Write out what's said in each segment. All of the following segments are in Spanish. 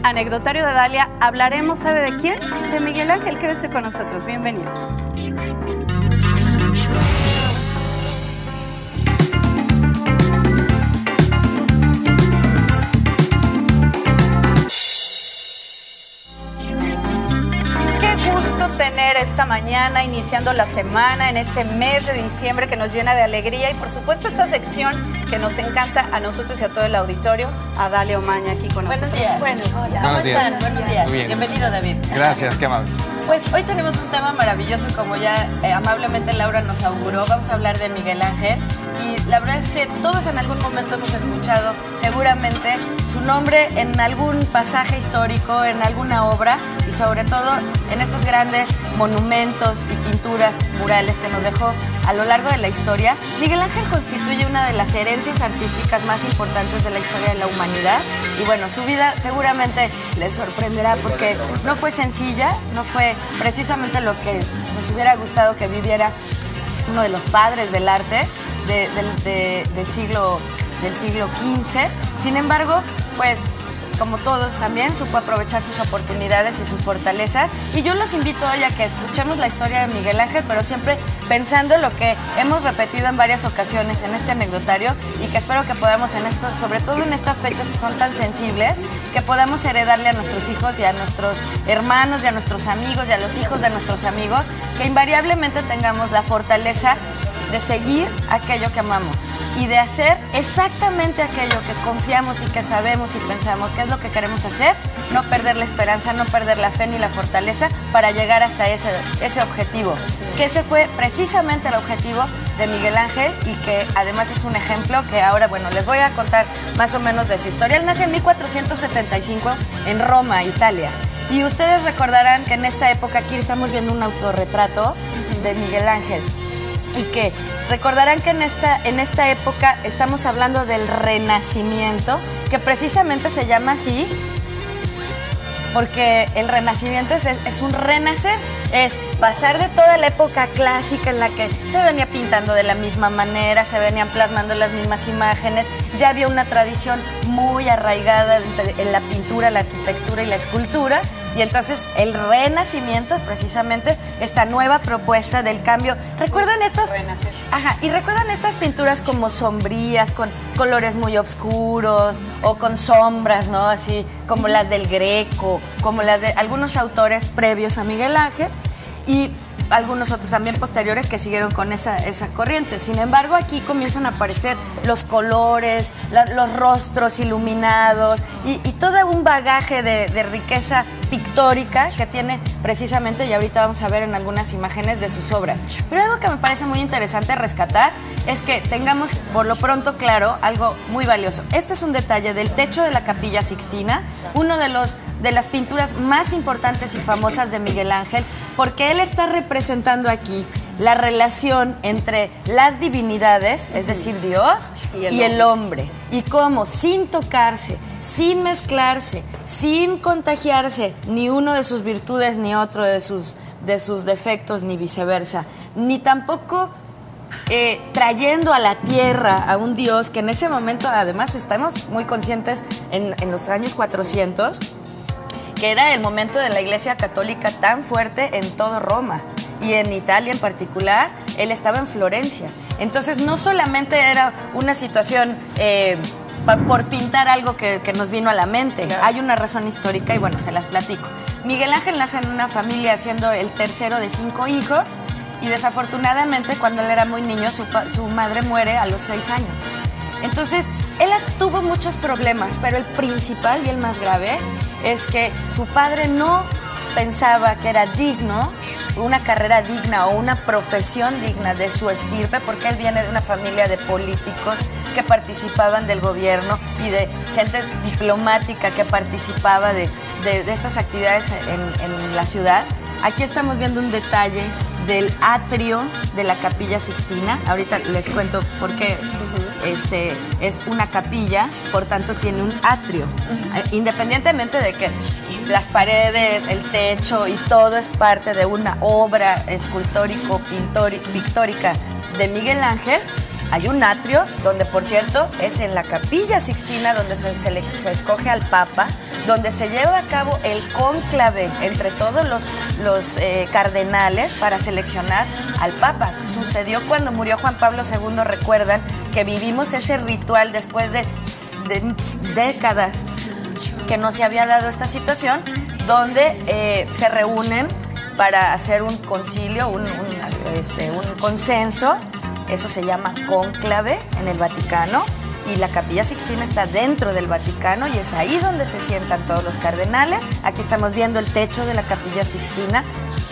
Anecdotario de Dalia. Hablaremos, ¿sabe de quién? De Miguel Ángel. Quédese con nosotros. Bienvenido. Tener esta mañana, iniciando la semana, en este mes de diciembre que nos llena de alegría y por supuesto esta sección que nos encanta a nosotros y a todo el auditorio, a Dalia Omaña aquí con nosotros. Buenos días. Buenos días. ¿Cómo están? Buenos días. Bienvenido, David. Gracias, qué amable. Pues hoy tenemos un tema maravilloso, como ya amablemente Laura nos auguró. Vamos a hablar de Miguel Ángel y la verdad es que todos en algún momento hemos escuchado seguramente su nombre en algún pasaje histórico, en alguna obra y sobre todo en estos grandes monumentos y pinturas murales que nos dejó a lo largo de la historia. Miguel Ángel constituye una de las herencias artísticas más importantes de la historia de la humanidad y bueno, su vida seguramente les sorprenderá porque no fue sencilla, no fue precisamente lo que nos hubiera gustado que viviera uno de los padres del arte del siglo XV. Sin embargo, pues como todos también supo aprovechar sus oportunidades y sus fortalezas y yo los invito hoy a que escuchemos la historia de Miguel Ángel, pero siempre pensando lo que hemos repetido en varias ocasiones en este anecdotario y que espero que podamos en esto, sobre todo en estas fechas que son tan sensibles, que podamos heredarle a nuestros hijos y a nuestros hermanos y a nuestros amigos y a los hijos de nuestros amigos, que invariablemente tengamos la fortaleza de seguir aquello que amamos y de hacer exactamente aquello que confiamos y que sabemos y pensamos que es lo que queremos hacer, no perder la esperanza, no perder la fe ni la fortaleza para llegar hasta ese objetivo. Sí. Que ese fue precisamente el objetivo de Miguel Ángel y que además es un ejemplo que ahora, bueno, les voy a contar más o menos de su historia. Él nace en 1475 en Roma, Italia. Y ustedes recordarán que en esta época, aquí estamos viendo un autorretrato de Miguel Ángel. Y que recordarán que en esta época estamos hablando del Renacimiento, que precisamente se llama así porque el Renacimiento es un renacer, es pasar de toda la época clásica en la que se venía pintando de la misma manera, se venían plasmando las mismas imágenes, ya había una tradición muy arraigada en la pintura, la arquitectura y la escultura. Y entonces el Renacimiento es precisamente esta nueva propuesta del cambio. ¿Recuerdan estas? Renacer. Ajá, y recuerdan estas pinturas como sombrías, con colores muy oscuros o con sombras, ¿no? Así como las del Greco, como las de algunos autores previos a Miguel Ángel y algunos otros también posteriores que siguieron con esa corriente. Sin embargo, aquí comienzan a aparecer los colores, los rostros iluminados y todo un bagaje de riqueza pictórica que tiene precisamente, y ahorita vamos a ver en algunas imágenes de sus obras. Pero algo que me parece muy interesante rescatar es que tengamos por lo pronto claro algo muy valioso. Este es un detalle del techo de la Capilla Sixtina, uno de las pinturas más importantes y famosas de Miguel Ángel, porque él está representando aquí la relación entre las divinidades, es decir, Dios, y el hombre. Y cómo, sin tocarse, sin mezclarse, sin contagiarse ni uno de sus virtudes ni otro de sus defectos, ni viceversa, ni tampoco trayendo a la tierra a un Dios que en ese momento, además estamos muy conscientes en los años 400, que era el momento de la Iglesia Católica tan fuerte en todo Roma y en Italia en particular. Él estaba en Florencia. Entonces no solamente era una situación por pintar algo que nos vino a la mente. Claro. Hay una razón histórica y bueno, se las platico. Miguel Ángel nace en una familia siendo el tercero de 5 hijos y desafortunadamente cuando él era muy niño su madre muere a los 6 años. Entonces él tuvo muchos problemas, pero el principal y el más grave es que su padre no pensaba que era digno, una carrera digna o una profesión digna de su estirpe, porque él viene de una familia de políticos que participaban del gobierno y de gente diplomática que participaba de estas actividades en la ciudad. Aquí estamos viendo un detalle del atrio de la Capilla Sixtina. Ahorita les cuento por qué es una capilla, por tanto tiene un atrio. Independientemente de que las paredes, el techo y todo es parte de una obra escultórico-pictórica de Miguel Ángel, Hay un atrio, donde por cierto es en la Capilla Sixtina donde se escoge al Papa, donde se lleva a cabo el cónclave entre todos los cardenales para seleccionar al Papa. Sucedió cuando murió Juan Pablo II, recuerdan que vivimos ese ritual después de décadas que no se había dado esta situación, donde se reúnen para hacer un concilio, un consenso. Eso se llama cónclave en el Vaticano, y la Capilla Sixtina está dentro del Vaticano y es ahí donde se sientan todos los cardenales. Aquí estamos viendo el techo de la Capilla Sixtina,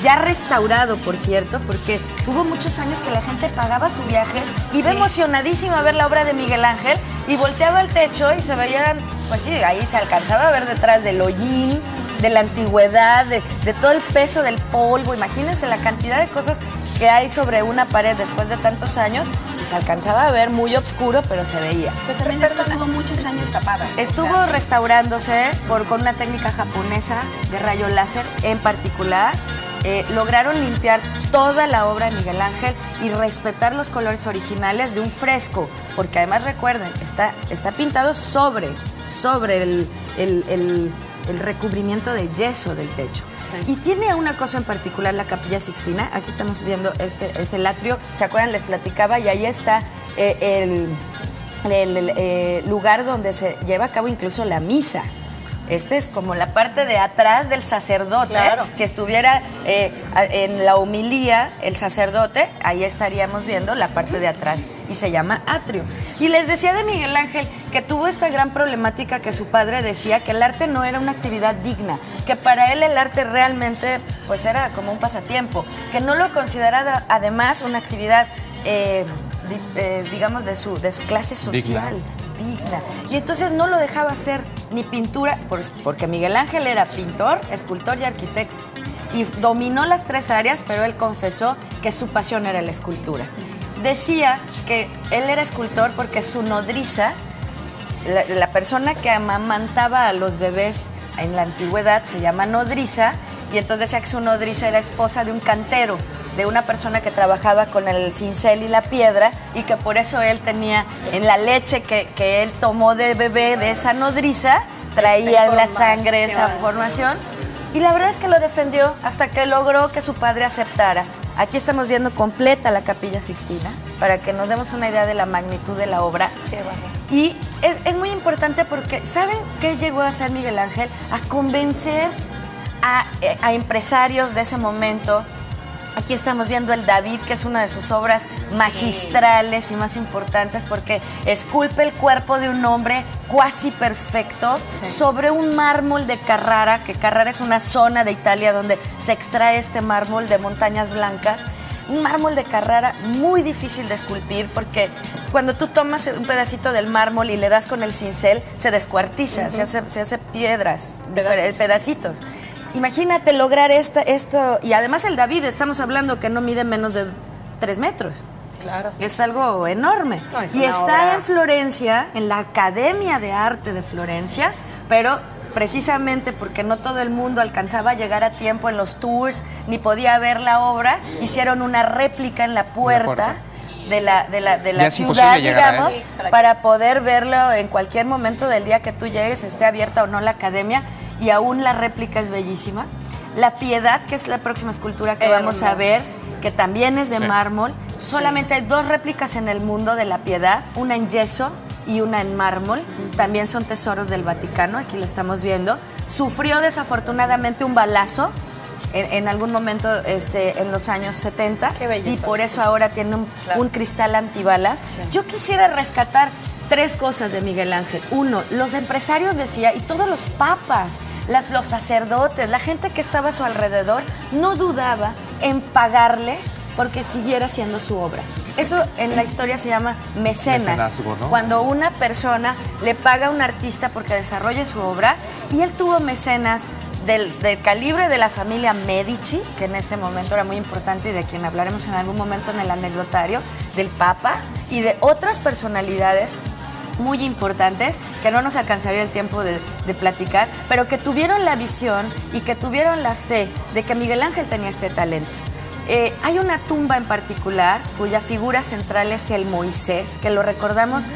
ya restaurado, por cierto, porque hubo muchos años que la gente pagaba su viaje, iba emocionadísima a ver la obra de Miguel Ángel y volteaba el techo y se veían, pues sí, ahí se alcanzaba a ver detrás del hollín, de la antigüedad, de todo el peso del polvo. Imagínense la cantidad de cosas que hay sobre una pared después de tantos años, y se alcanzaba a ver muy oscuro, pero se veía. Pero también estuvo muchos años tapada. Estuvo restaurándose con una técnica japonesa de rayo láser en particular. Lograron limpiar toda la obra de Miguel Ángel y respetar los colores originales de un fresco, porque además recuerden, está pintado sobre el recubrimiento de yeso del techo. Sí. Y tiene una cosa en particular la Capilla Sixtina. Aquí estamos viendo, es el atrio, ¿se acuerdan? Les platicaba, y ahí está el lugar donde se lleva a cabo incluso la misa. Este es como la parte de atrás del sacerdote. Claro. Si estuviera en la homilía el sacerdote, ahí estaríamos viendo la parte de atrás, y se llama atrio. Y les decía de Miguel Ángel que tuvo esta gran problemática, que su padre decía que el arte no era una actividad digna, que para él el arte realmente pues era como un pasatiempo, que no lo consideraba además una actividad digamos de su clase social. Digna. Y entonces no lo dejaba hacer ni pintura, porque Miguel Ángel era pintor, escultor y arquitecto, y dominó las tres áreas, pero él confesó que su pasión era la escultura. Decía que él era escultor porque su nodriza, la persona que amamantaba a los bebés en la antigüedad, se llama nodriza, y entonces decía que su nodriza era esposa de un cantero, de una persona que trabajaba con el cincel y la piedra, y que por eso él tenía en la leche que él tomó de bebé de esa nodriza, traía en la sangre esa formación. Y la verdad es que lo defendió hasta que logró que su padre aceptara. Aquí estamos viendo completa la Capilla Sixtina, para que nos demos una idea de la magnitud de la obra. Qué barbaridad. Y es muy importante porque, ¿saben qué llegó a hacer Miguel Ángel? A convencer a empresarios de ese momento. Aquí estamos viendo el David, que es una de sus obras magistrales y más importantes, porque esculpe el cuerpo de un hombre cuasi perfecto sobre un mármol de Carrara, que Carrara es una zona de Italia donde se extrae este mármol de montañas blancas. Un mármol de Carrara muy difícil de esculpir, porque cuando tú tomas un pedacito del mármol y le das con el cincel, se descuartiza, se hace piedras, pedacitos. Imagínate lograr esto, y además el David, estamos hablando que no mide menos de 3 metros. Claro. Es algo enorme. No, y está en Florencia, en la Academia de Arte de Florencia, pero precisamente porque no todo el mundo alcanzaba a llegar a tiempo en los tours, ni podía ver la obra, hicieron una réplica en la puerta de la ciudad, digamos, para poder verlo en cualquier momento del día que tú llegues, esté abierta o no la academia. Y aún la réplica es bellísima. La Piedad, que es la próxima escultura que vamos a ver, que también es de mármol. Solamente hay 2 réplicas en el mundo de la Piedad, una en yeso y una en mármol. También son tesoros del Vaticano, aquí lo estamos viendo. Sufrió desafortunadamente un balazo en algún momento en los años 70, y por eso ahora tiene un cristal antibalas. Sí. Yo quisiera rescatar 3 cosas de Miguel Ángel. 1, los empresarios, decía, y todos los papas, los sacerdotes, la gente que estaba a su alrededor, no dudaba en pagarle porque siguiera haciendo su obra. Eso en la historia se llama mecenas, ¿no? Cuando una persona le paga a un artista porque desarrolle su obra, y él tuvo mecenas del calibre de la familia Medici, que en ese momento era muy importante y de quien hablaremos en algún momento en el anecdotario, del Papa y de otras personalidades muy importantes que no nos alcanzaría el tiempo de platicar, pero que tuvieron la visión y que tuvieron la fe de que Miguel Ángel tenía este talento. hay una tumba en particular cuya figura central es el Moisés, que lo recordamos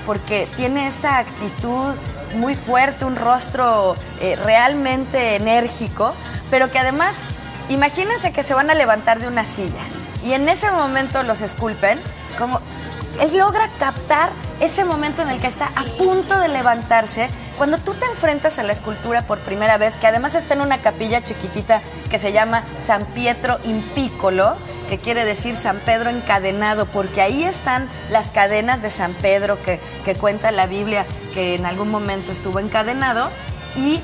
porque tiene esta actitud muy fuerte, un rostro realmente enérgico, pero que además, imagínense que se van a levantar de una silla y en ese momento los esculpen, como él logra captar ese momento en el que está a punto de levantarse. Cuando tú te enfrentas a la escultura por primera vez, que además está en una capilla chiquitita que se llama San Pietro in Piccolo, que quiere decir San Pedro encadenado, porque ahí están las cadenas de San Pedro que cuenta la Biblia que en algún momento estuvo encadenado, y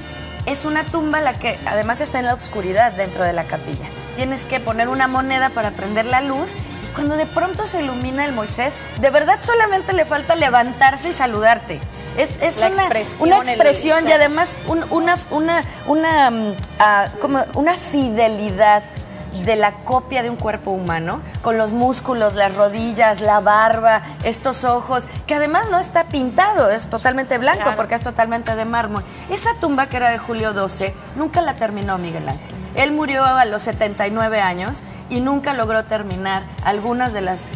es una tumba la que además está en la oscuridad dentro de la capilla. Tienes que poner una moneda para prender la luz, y cuando de pronto se ilumina el Moisés, de verdad solamente le falta levantarse y saludarte. Es una expresión y además como una fidelidad de la copia de un cuerpo humano, con los músculos, las rodillas, la barba, estos ojos, que además no está pintado, es totalmente blanco, claro, porque es totalmente de mármol. Esa tumba, que era de Julio XII, nunca la terminó Miguel Ángel. Él murió a los 79 años y nunca logró terminar algunas de las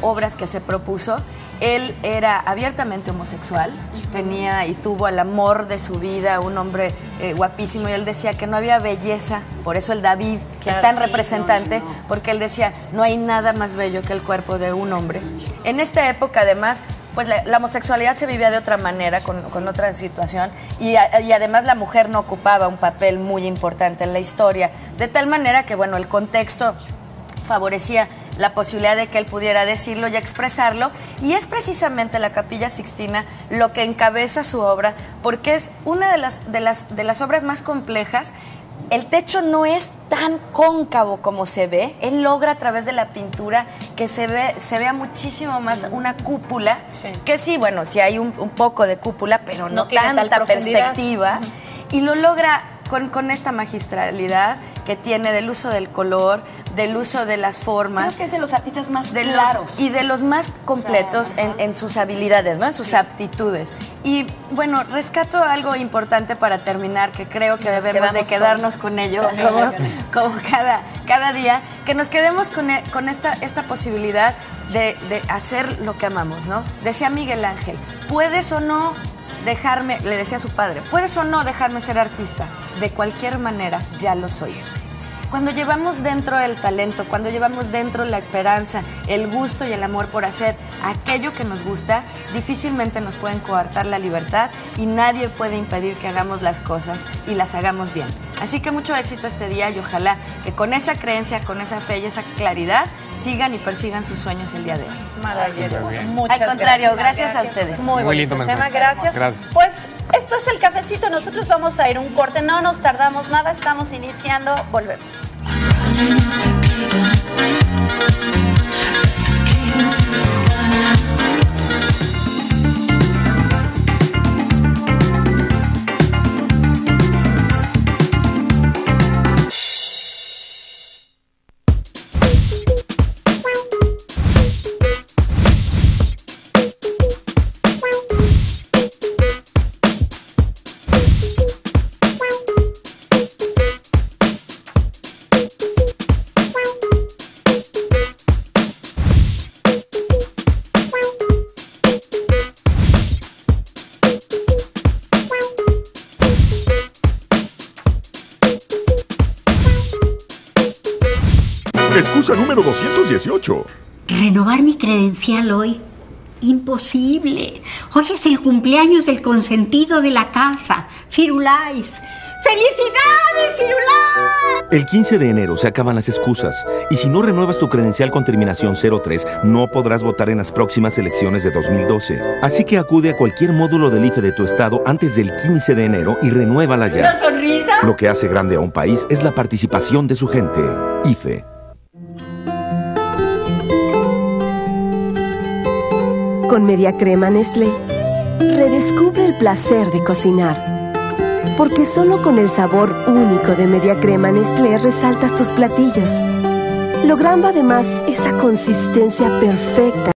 obras que se propuso. Él era abiertamente homosexual, tenía y tuvo al amor de su vida, un hombre guapísimo, y él decía que no había belleza, por eso el David es tan representante, porque él decía, no hay nada más bello que el cuerpo de un hombre. En esta época, además, pues la homosexualidad se vivía de otra manera, con otra situación, y además la mujer no ocupaba un papel muy importante en la historia, de tal manera que, bueno, el contexto favorecía la posibilidad de que él pudiera decirlo y expresarlo, y es precisamente la Capilla Sixtina lo que encabeza su obra, porque es una de las obras más complejas. El techo no es tan cóncavo como se ve. Él logra a través de la pintura que se vea muchísimo más una cúpula, sí, que sí, bueno, sí hay un poco de cúpula, pero no tanta perspectiva, y lo logra con esta magistralidad que tiene del uso del color, del uso de las formas. Creo que es de los artistas más claros. Y de los más completos, o sea, en sus habilidades, ¿no? En sus aptitudes. Y bueno, rescato algo importante para terminar, que creo que debemos de quedarnos con ello, como cada día, que nos quedemos con esta posibilidad de hacer lo que amamos, ¿no? Decía Miguel Ángel, puedes o no dejarme, le decía a su padre, puedes o no dejarme ser artista, de cualquier manera ya lo soy. Cuando llevamos dentro el talento, cuando llevamos dentro la esperanza, el gusto y el amor por hacer aquello que nos gusta, difícilmente nos pueden coartar la libertad y nadie puede impedir que hagamos las cosas y las hagamos bien. Así que mucho éxito este día y ojalá que con esa creencia, con esa fe y esa claridad sigan y persigan sus sueños el día de hoy. Maravilloso. Muchas Al contrario, gracias a ustedes. Muy lindo mensaje. Gracias. Pues esto es el cafecito, nosotros vamos a ir un corte, no nos tardamos nada, estamos iniciando, volvemos. Excusa número 218. ¿Renovar mi credencial hoy? Imposible. Hoy es el cumpleaños del consentido de la casa, Firulais. ¡Felicidades, Firulais! El 15 de enero se acaban las excusas, y si no renuevas tu credencial con terminación 03, no podrás votar en las próximas elecciones de 2012. Así que acude a cualquier módulo del IFE de tu estado antes del 15 de enero y renuévala ya. ¿Una sonrisa? Lo que hace grande a un país es la participación de su gente. IFE. Con Media Crema Nestlé, redescubre el placer de cocinar. Porque solo con el sabor único de Media Crema Nestlé resaltas tus platillos, logrando además esa consistencia perfecta